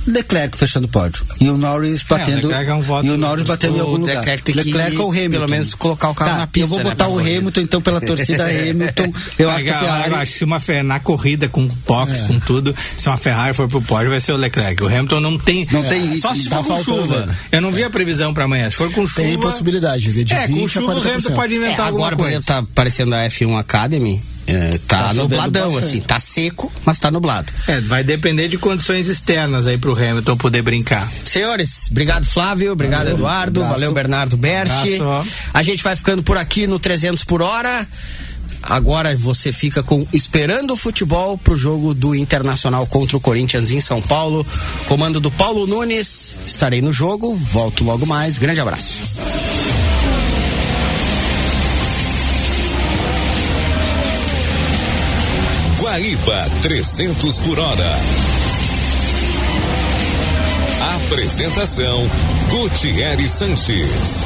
Leclerc fechando o pódio. E o Norris batendo. E o Norris batendo em algum lugar. Leclerc ou Hamilton. Pelo menos colocar o carro na pista. Eu vou botar o Hamilton, então, pela torcida Hamilton. Eu acho que eu acho que uma na corrida, com box, com tudo, se uma Ferrari for pro pódio, vai ser o Leclerc. O Hamilton não tem. Só se for com chuva. Né? Eu não vi a previsão pra amanhã. Se for com chuva. Tem possibilidade de 20 com chuva, o Hamilton pode inventar alguma coisa. Agora tá aparecendo a F1 Academy. Tá nubladão, assim, tá seco, mas tá nublado. Vai depender de condições externas aí pro Hamilton poder brincar. Senhores, obrigado Flávio, obrigado Eduardo, valeu Bernardo Berti. A gente vai ficando por aqui no 300 por hora. Agora você fica com Esperando o Futebol pro jogo do Internacional contra o Corinthians em São Paulo. Comando do Paulo Nunes, estarei no jogo, volto logo mais, grande abraço. Guaíba 300 por hora. Apresentação: Gutierre Sanches.